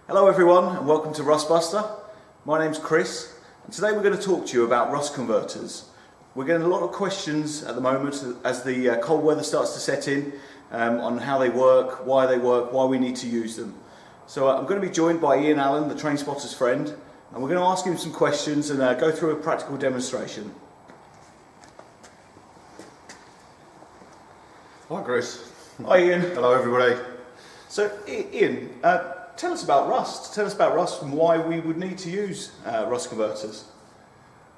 Hello everyone and welcome to Rustbuster. My name's Chris and today we're going to talk to you about rust converters. We're getting a lot of questions at the moment as the cold weather starts to set in on how they work, why we need to use them. So I'm going to be joined by Ian Allen, the train spotter's friend, and we're going to ask him some questions and go through a practical demonstration. Hi Chris. Hi Ian. Hello everybody. So Ian, tell us about rust. Tell us about rust and why we would need to use rust converters.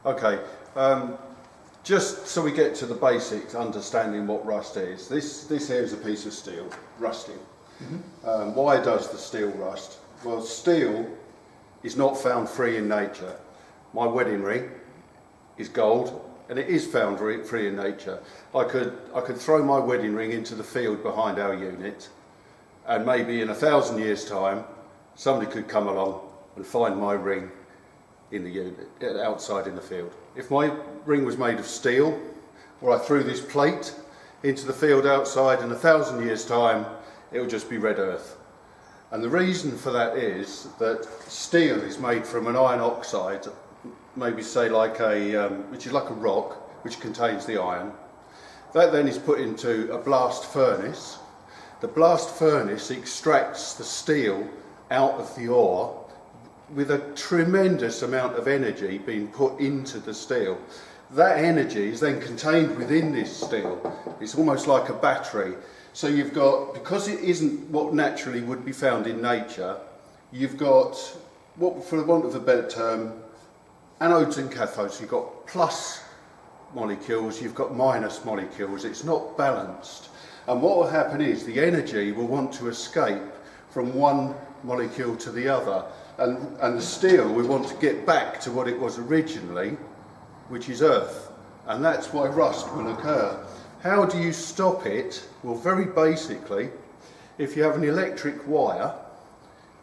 Okay, just so we get to the basics, understanding what rust is. This here is a piece of steel, rusting. Why does the steel rust? Well, steel is not found free in nature. My wedding ring is gold and it is found free in nature. I could throw my wedding ring into the field behind our unit, and maybe in 1,000 years' time, somebody could come along and find my ring in the unit, outside in the field. If my ring was made of steel, or I threw this plate into the field outside, in 1,000 years' time, it would just be red earth. And the reason for that is that steel is made from an iron oxide, maybe say like which is like a rock, which contains the iron. That then is put into a blast furnace. The blast furnace extracts the steel out of the ore with a tremendous amount of energy being put into the steel. That energy is then contained within this steel. It's almost like a battery. So you've got, because it isn't what naturally would be found in nature, you've got, what, for the want of a better term, anodes and cathodes. You've got plus molecules, you've got minus molecules. It's not balanced. And what will happen is the energy will want to escape from one molecule to the other, and the steel we want to get back to what it was originally, which is earth, and that's why rust will occur. How do you stop it? Well, very basically, if you have an electric wire,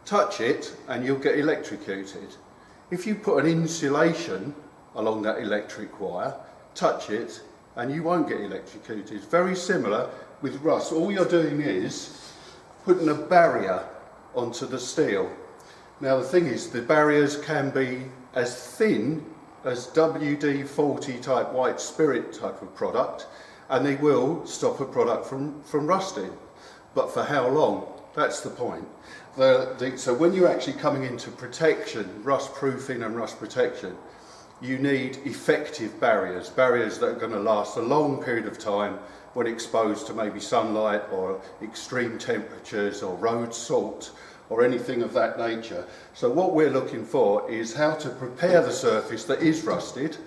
touch it and you'll get electrocuted. If you put an insulation along that electric wire, touch it and you won't get electrocuted. It's very similar with rust. All you're doing is putting a barrier onto the steel. Now the thing is, the barriers can be as thin as WD-40 type white spirit type of product, and they will stop a product from rusting. But for how long? That's the point. So when you're actually coming into protection, rust proofing and rust protection, you need effective barriers that are going to last a long period of time when exposed to maybe sunlight or extreme temperatures or road salt or anything of that nature. So what we're looking for is how to prepare the surface that is rusted,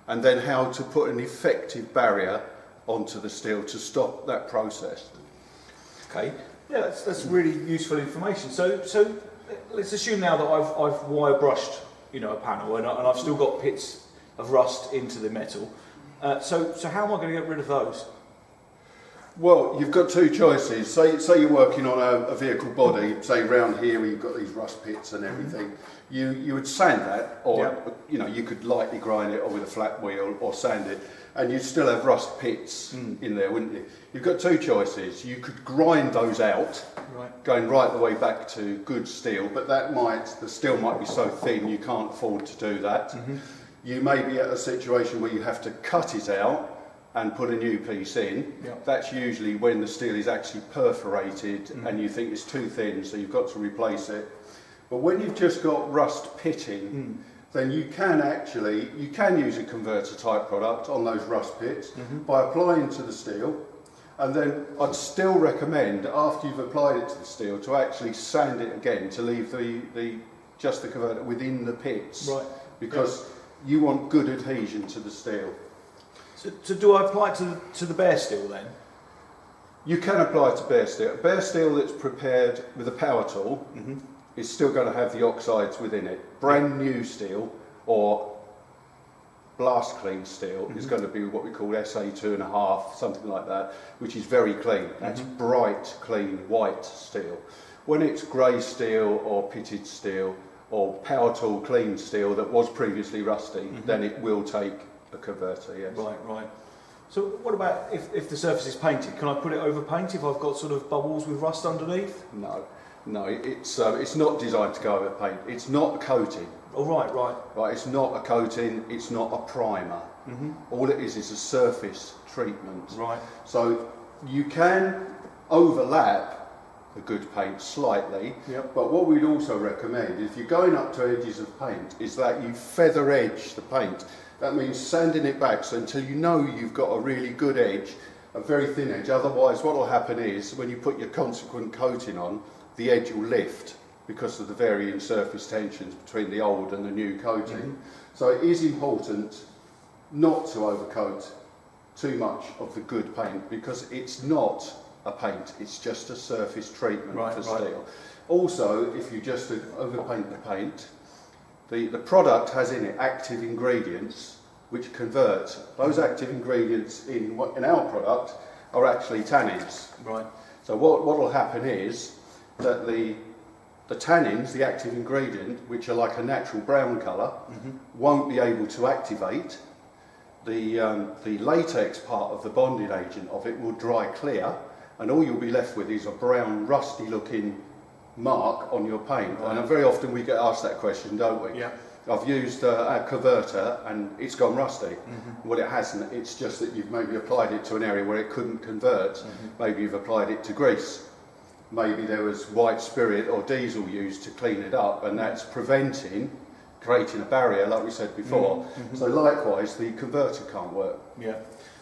and then how to put an effective barrier onto the steel to stop that process. Okay, yeah, that's really useful information. So let's assume now that I've wire brushed, a panel, and I've still got pits of rust into the metal. So how am I going to get rid of those? Well, you've got two choices. Say you're working on a vehicle body, say round here where you've got these rust pits and everything. You would sand that, or you could lightly grind it, or with a flat wheel, or sand it, and you'd still have rust pits in there, wouldn't you? You've got two choices. You could grind those out, going right the way back to good steel, but the steel might be so thin you can't afford to do that. You may be at a situation where you have to cut it out and put a new piece in. That's usually when the steel is actually perforated and you think it's too thin, so you've got to replace it. But when you've just got rust pitting, then you can use a converter type product on those rust pits by applying to the steel. And then I'd still recommend, after you've applied it to the steel, to actually sand it again to leave just the converter within the pits, because you want good adhesion to the steel. So do I apply it to the bare steel then? You can apply it to bare steel. Bare steel that's prepared with a power tool is still going to have the oxides within it. Brand new steel or blast clean steel is going to be what we call SA2.5, something like that, which is very clean. That's bright, clean, white steel. When it's grey steel or pitted steel or power tool clean steel that was previously rusty, then it will take a converter, yes. Right. So what about if the surface is painted? Can I put it over paint if I've got sort of bubbles with rust underneath? No. No, it's not designed to go over paint. It's not a coating. Oh, right. Right, it's not a coating. It's not a primer. All it is a surface treatment. Right. So you can overlap the good paint slightly, but what we'd also recommend, if you're going up to edges of paint, is that you feather edge the paint. That means sanding it back so until you know you've got a really good edge, a very thin edge. Otherwise what will happen is when you put your consequent coating on, the edge will lift because of the varying surface tensions between the old and the new coating. So it is important not to overcoat too much of the good paint, because it's not a paint, it's just a surface treatment for steel. Also, if you just overpaint the paint, the product has in it active ingredients which convert. Those active ingredients in our product are actually tannins. Right. So what will happen is that the tannins, the active ingredient, which are like a natural brown colour, won't be able to activate. The latex part of the bonding agent of it will dry clear, and all you'll be left with is a brown, rusty looking mark on your paint. Right. And very often we get asked that question, don't we? Yeah. I've used a converter and it's gone rusty. Well, it hasn't. It's just that you've maybe applied it to an area where it couldn't convert. Maybe you've applied it to grease. Maybe there was white spirit or diesel used to clean it up, and that's creating a barrier, like we said before. So likewise, the converter can't work. Yeah.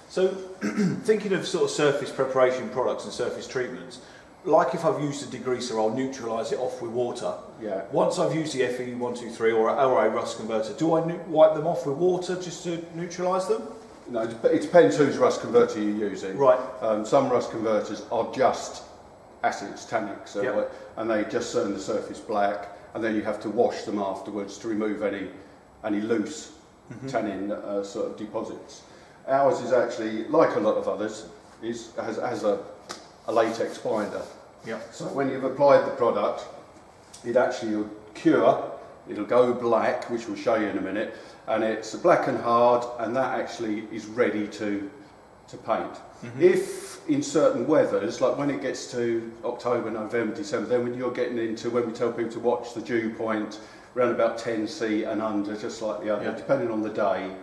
So thinking of sort of surface preparation products and surface treatments, like if I've used a degreaser, I'll neutralise it off with water. Yeah. Once I've used the FE123 or a rust converter, do I wipe them off with water just to neutralise them? No, it depends whose rust converter you're using. Right. Some rust converters are just acids, tannics, and they just turn the surface black, and then you have to wash them afterwards to remove any loose tannin sort of deposits. Ours is actually, like a lot of others, has a latex binder. Yeah. So when you've applied the product, it actually will cure, it'll go black, which we'll show you in a minute, and it's black and hard, and that actually is ready to paint. If in certain weathers, like when it gets to October, November, December, then when you're getting into, when we tell people to watch the dew point around about 10C and under, just slightly under, depending on the day,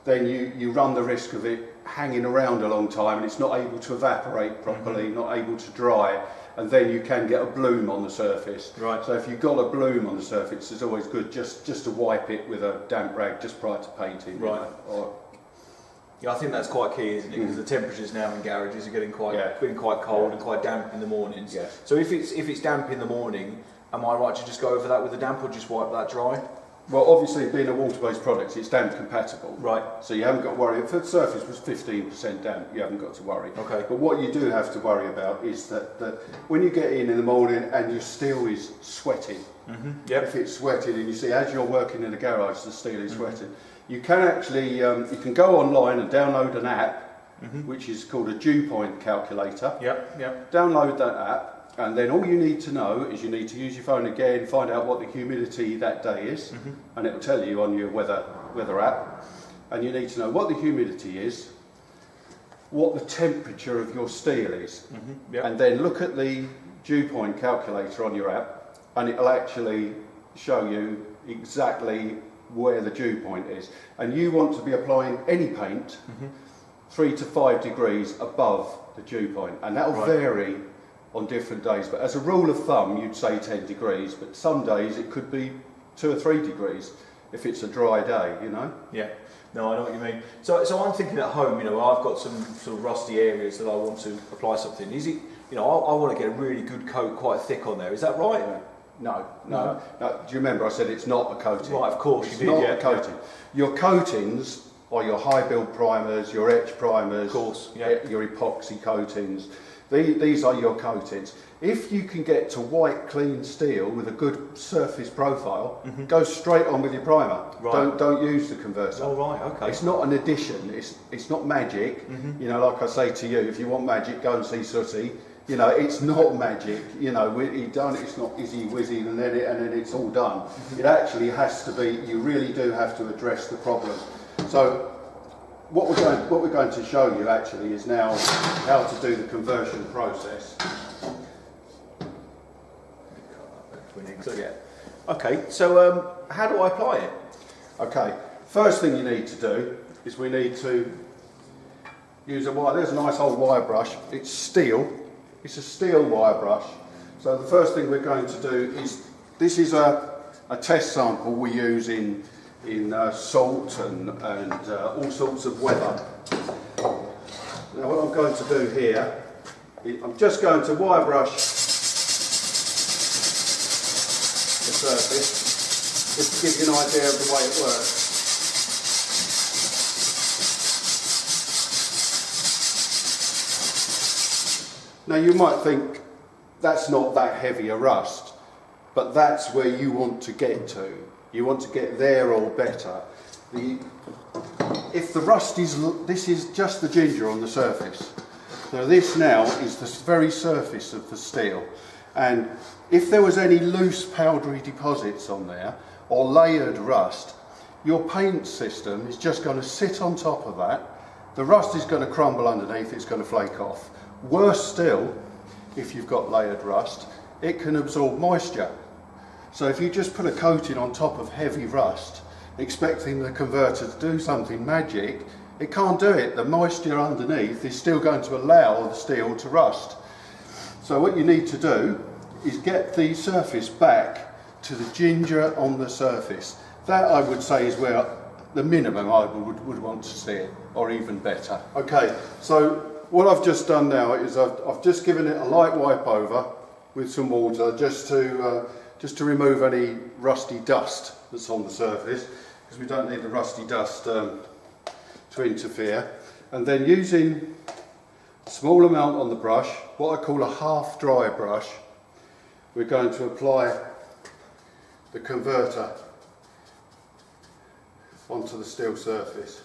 then you run the risk of it hanging around a long time and it's not able to evaporate properly, not able to dry, and then you can get a bloom on the surface. Right. So if you've got a bloom on the surface, it's always good just to wipe it with a damp rag just prior to painting. Right. Yeah, I think that's quite key, isn't it? Because the temperatures now in garages are getting quite cold and quite damp in the mornings. Yes. So if it's damp in the morning, am I right to just go over that with a damp or just wipe that dry? Well, obviously, being a water-based product, it's damp compatible. Right. So you haven't got to worry. If the surface was 15% damp, you haven't got to worry. Okay. But what you do have to worry about is that when you get in the morning and your steel is sweating, if it's sweating and you see as you're working in a garage, the steel is sweating, you can actually, you can go online and download an app, which is called a dew point calculator. Download that app. And then all you need to know is you need to use your phone again, find out what the humidity that day is, and it will tell you on your weather app. And you need to know what the humidity is, what the temperature of your steel is, and then look at the dew point calculator on your app, and it will actually show you exactly where the dew point is. And you want to be applying any paint 3 to 5 degrees above the dew point, and that will vary on different days, but as a rule of thumb you'd say 10 degrees, but some days it could be 2 or 3 degrees if it's a dry day, you know? Yeah, no, I know what you mean. So I'm thinking at home, you know, I've got some sort of rusty areas that I want to apply something. Is it, you know, I want to get a really good coat quite thick on there, is that right? No. Do you remember I said it's not a coating? Right, of course it's you did, not a coating. Your coatings are your high build primers, your etch primers, of course, your epoxy coatings. These are your coatings. If you can get to white, clean steel with a good surface profile, go straight on with your primer. Right. Don't use the converter. Oh, right, okay. It's not an addition. It's not magic. You know, like I say to you, if you want magic, go and see Sooty. You know, it's not magic. You know, it's not izzy wizzy, and then it's all done. It actually has to be. You really do have to address the problem. So. What we're going to show you actually is now how to do the conversion process. Yeah. Okay, so how do I apply it? Okay, first thing you need to do is we need to use a wire. There's a nice old wire brush. It's steel. It's a steel wire brush. So the first thing we're going to do is, this is a test sample we use in salt and all sorts of weather. Now what I'm going to do here, I'm just going to wire brush the surface, just to give you an idea of the way it works. Now you might think that's not that heavy a rust, but that's where you want to get to. You want to get there or better. If the rust is, this is just the ginger on the surface. Now this now is the very surface of the steel, and if there was any loose powdery deposits on there or layered rust, your paint system is just going to sit on top of that. The rust is going to crumble underneath, it's going to flake off. Worse still, if you've got layered rust, it can absorb moisture. So if you just put a coating on top of heavy rust, expecting the converter to do something magic, it can't do it. The moisture underneath is still going to allow the steel to rust. So what you need to do is get the surface back to the ginger on the surface. That, I would say, is where the minimum I would want to see it, or even better. Okay, so what I've just done now is I've just given it a light wipe over with some water, just to remove any rusty dust that's on the surface, because we don't need the rusty dust to interfere. And then using a small amount on the brush, what I call a half dry brush, we're going to apply the converter onto the steel surface.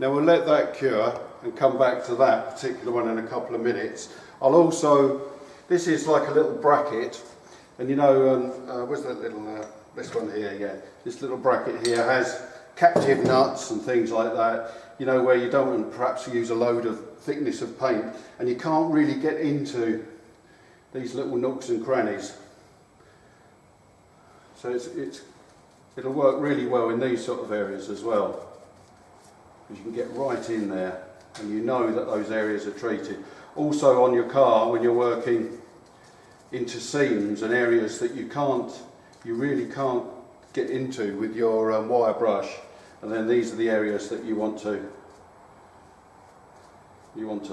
Now we'll let that cure and come back to that particular one in a couple of minutes. I'll also, this is like a little bracket, and you know, where's that little, this one here, yeah, this little bracket here has captive nuts and things like that, you know, where you don't want to perhaps use a load of thickness of paint and you can't really get into these little nooks and crannies. So it'll work really well in these sort of areas as well. You can get right in there and you know that those areas are treated. Also on your car, when you're working into seams and areas that you really can't get into with your wire brush, and then these are the areas that you want to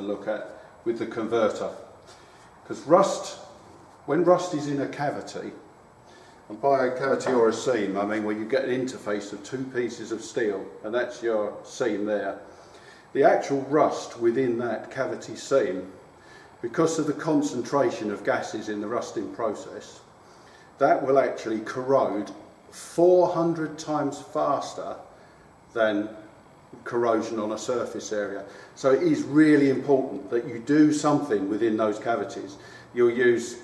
look at with the converter. Because when rust is in a cavity, and by a cavity or a seam, I mean where you get an interface of two pieces of steel, and that's your seam there. The actual rust within that cavity seam, because of the concentration of gases in the rusting process, that will actually corrode 400 times faster than corrosion on a surface area. So it is really important that you do something within those cavities. You'll use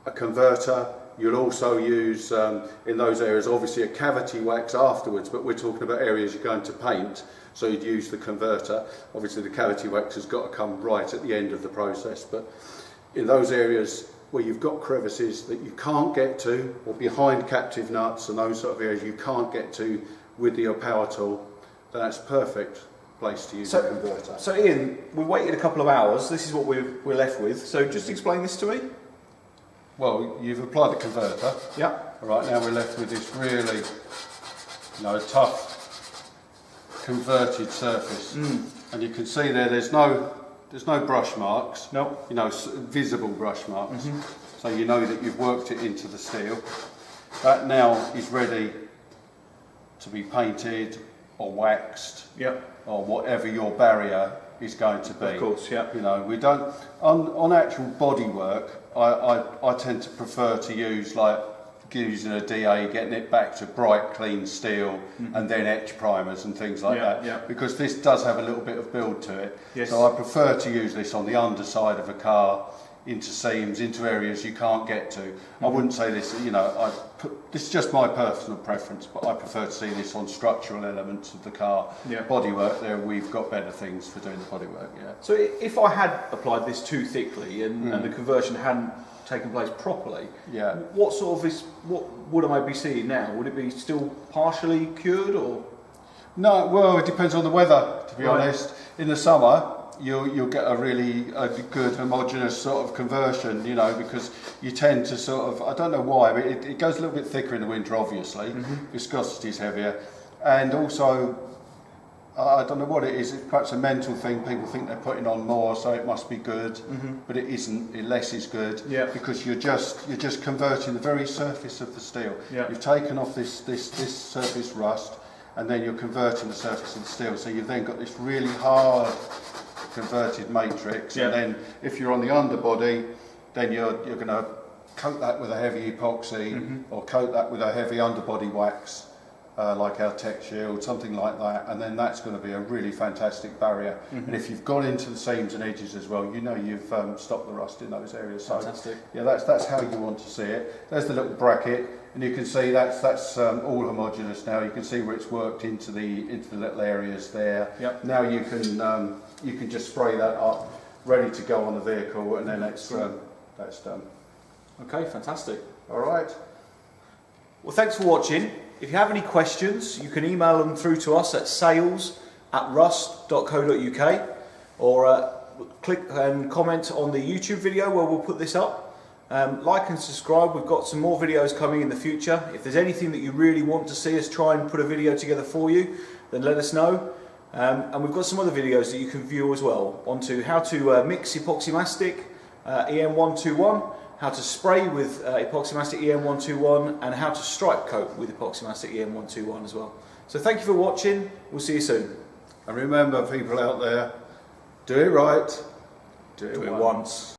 a converter. You'll also use, in those areas, obviously a cavity wax afterwards, but we're talking about areas you're going to paint, so you'd use the converter. Obviously the cavity wax has got to come right at the end of the process, but in those areas where you've got crevices that you can't get to, or behind captive nuts and those sort of areas you can't get to with your power tool, then that's perfect place to use the converter. So Ian, we waited a couple of hours, this is what we're left with, so just explain this to me. Well, you've applied the converter. Yeah. All right, now we're left with this really, tough converted surface. And you can see there's no brush marks. No. Visible brush marks. So you know that you've worked it into the steel. That now is ready to be painted or waxed, or whatever your barrier is going to be. Of course, yeah. You know, we don't on actual bodywork. I tend to prefer to use like using a DA, getting it back to bright, clean steel, and then etch primers and things like that. Because this does have a little bit of build to it. Yes. So I prefer to use this on the underside of a car, into seams, into areas you can't get to. I wouldn't say this, you know, this is just my personal preference, but I prefer to see this on structural elements of the car. Bodywork, there we've got better things for doing the bodywork. So if I had applied this too thickly and the conversion hadn't taken place properly, what would I be seeing now? Would it be still partially cured, or? No, well, it depends on the weather, to be honest. In the summer, you'll get a really good homogeneous sort of conversion, you know, because you tend to sort of, I don't know why, but it goes a little bit thicker in the winter, obviously. Viscosity is heavier, and also I don't know what it is. It's perhaps a mental thing. People think they're putting on more, so it must be good, but it isn't. Less is good, because you're just converting the very surface of the steel. You've taken off this surface rust, and then you're converting the surface of the steel. So you've then got this really hard converted matrix, and then if you're on the underbody, then you're going to coat that with a heavy epoxy, or coat that with a heavy underbody wax, like our Tech Shield, something like that, and then that's going to be a really fantastic barrier. And if you've gone into the seams and edges as well, you know you've stopped the rust in those areas. So fantastic. Yeah, that's how you want to see it. There's the little bracket, and you can see that's all homogeneous now. You can see where it's worked into the little areas there. Now you can just spray that up, ready to go on the vehicle, and then that's done. Okay, fantastic. All right. Well, thanks for watching. If you have any questions, you can email them through to us at sales@rust.co.uk, or click and comment on the YouTube video where we'll put this up. Like and subscribe. We've got some more videos coming in the future. If there's anything that you really want to see us try and put a video together for you, then let us know. And we've got some other videos that you can view as well, onto how to mix epoxy mastic EM121, how to spray with epoxy mastic EM121, and how to stripe coat with epoxy mastic EM121 as well. So thank you for watching. We'll see you soon. And remember, people out there, do it right, do it once.